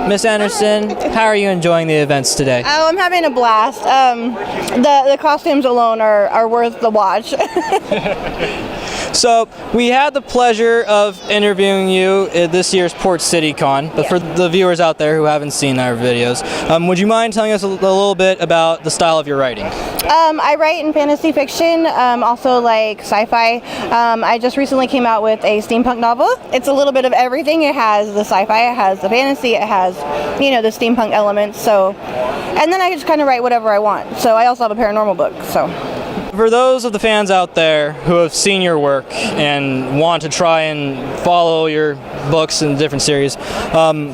Miss Anderson, how are you enjoying the events today? Oh, I'm having a blast. The costumes alone are worth the watch. So, we had the pleasure of interviewing you at this year's Port City Con, but for the viewers out there who haven't seen our videos, would you mind telling us a little bit about the style of your writing? I write in fantasy fiction, also like sci-fi. I just recently came out with a steampunk novel. It's a little bit of everything. It has the sci-fi, it has the fantasy, it has, the steampunk elements. So, and then I just kind of write whatever I want. So I also have a paranormal book. So. For those of the fans out there who have seen your work and want to try and follow your books in different series,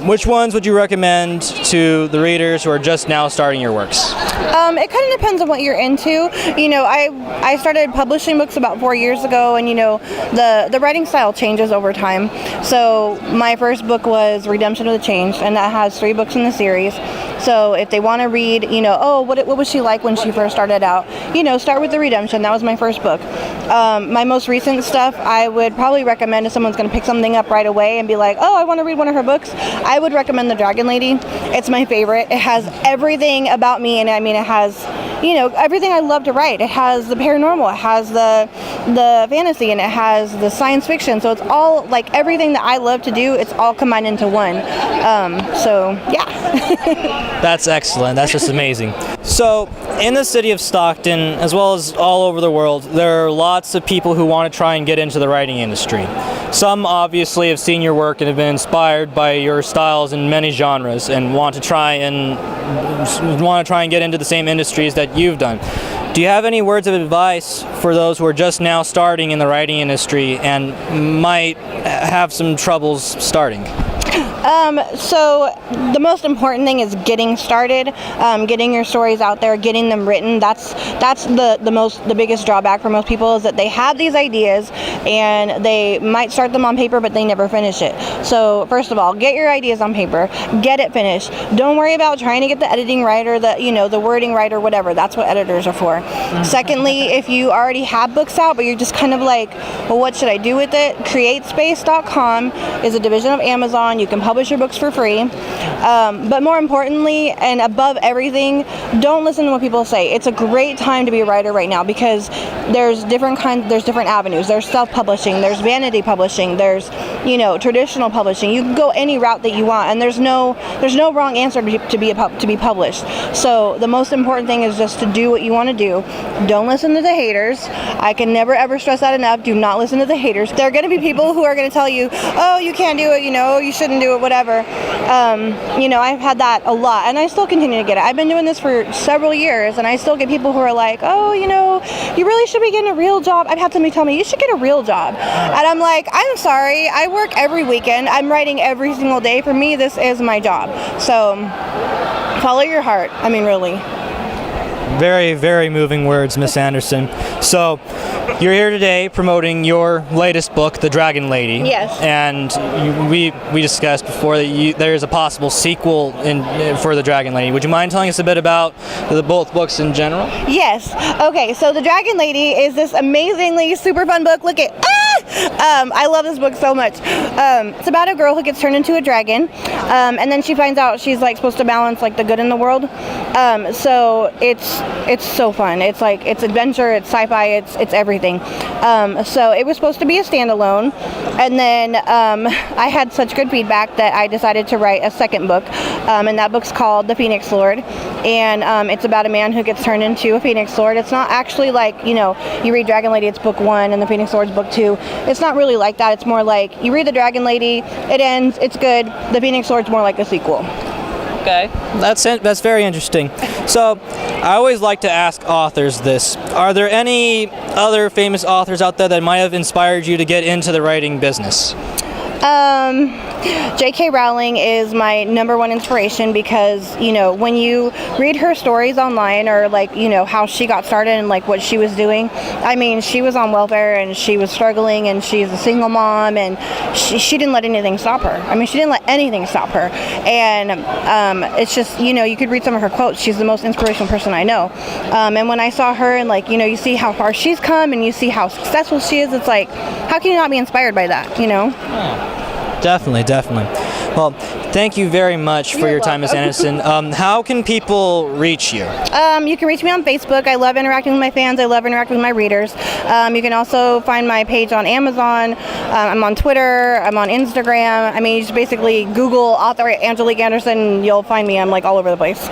which ones would you recommend to the readers who are just now starting your works? It kind of depends on what you're into. I started publishing books about 4 years ago, and the writing style changes over time. So my first book was Redemption of the Changed, and that has 3 books in the series. So if they want to read, what was she like when she first started out? Start with the Redemption. That was my first book. My most recent stuff, I would probably recommend if someone's going to pick something up right away and be like, oh, I want to read one of her books. I would recommend The Dragon Lady. It's my favorite. It has everything about me, and it has, everything I love to write. It has the paranormal, it has the fantasy, and it has the science fiction. So it's all like everything that I love to do. It's all combined into one. So yeah. That's excellent. That's just amazing. So, in the city of Stockton, as well as all over the world, there are lots of people who want to try and get into the writing industry. Some obviously have seen your work and have been inspired by your styles in many genres and want to try and get into the same industries that you've done. Do you have any words of advice for those who are just now starting in the writing industry and might have some troubles starting? So the most important thing is getting started, getting your stories out there, getting them written. That's the biggest drawback for most people, is that they have these ideas and they might start them on paper, but they never finish it. So first of all, get your ideas on paper, get it finished. Don't worry about trying to get the editing right or the wording right or whatever. That's what editors are for. Secondly, if you already have books out, but you're just kind of like, well, what should I do with it? CreateSpace.com is a division of Amazon. You can publish your books for free. But more importantly, and above everything, don't listen to what people say. It's a great time to be a writer right now because there's different avenues. There's self-publishing, there's vanity publishing, there's traditional publishing. You can go any route that you want, and there's no wrong answer to be published. So the most important thing is just to do what you want to do. Don't listen to the haters. I can never ever stress that enough. Do not listen to the haters. There are going to be people who are going to tell you, oh, you can't do it, you shouldn't do it, whatever. I've had that a lot, and I still continue to get it. I've been doing this for several years, and I still get people who are like, oh, you really should be getting a real job. I've had somebody tell me, you should get a real job. And I'm like, I'm sorry, I work every weekend. I'm writing every single day. For me, this is my job. So follow your heart. Really. Very, very moving words, Miss Anderson. So, you're here today promoting your latest book, The Dragon Lady. Yes. And we discussed before that there's a possible sequel for The Dragon Lady. Would you mind telling us a bit about both books in general? Yes. Okay, so The Dragon Lady is this amazingly super fun book. Look at I love this book so much. It's about a girl who gets turned into a dragon, and then she finds out she's supposed to balance the good in the world. So it's so fun. It's it's adventure, it's sci-fi, it's everything. So it was supposed to be a standalone, and then I had such good feedback that I decided to write a second book, and that book's called The Phoenix Lord, and it's about a man who gets turned into a Phoenix Lord. It's not actually you read Dragon Lady, it's book 1, and The Phoenix Lord's book 2. It's not really like that. It's more like you read The Dragon Lady, it ends, it's good. The Phoenix Lord's more like a sequel. Okay, that's very interesting. So, I always like to ask authors this. Are there any other famous authors out there that might have inspired you to get into the writing business? J.K. Rowling is my number one inspiration because, when you read her stories online or how she got started and what she was doing, she was on welfare and she was struggling and she's a single mom and she didn't let anything stop her. She didn't let anything stop her. And it's just, you could read some of her quotes. She's the most inspirational person I know. And when I saw her and you see how far she's come and you see how successful she is, it's how can you not be inspired by that, Definitely. Well, thank you very much for your time, Ms. Anderson. How can people reach you? You can reach me on Facebook. I love interacting with my fans. I love interacting with my readers. You can also find my page on Amazon. I'm on Twitter. I'm on Instagram. I mean, you just basically Google author Angelique Anderson. You'll find me. I'm like all over the place.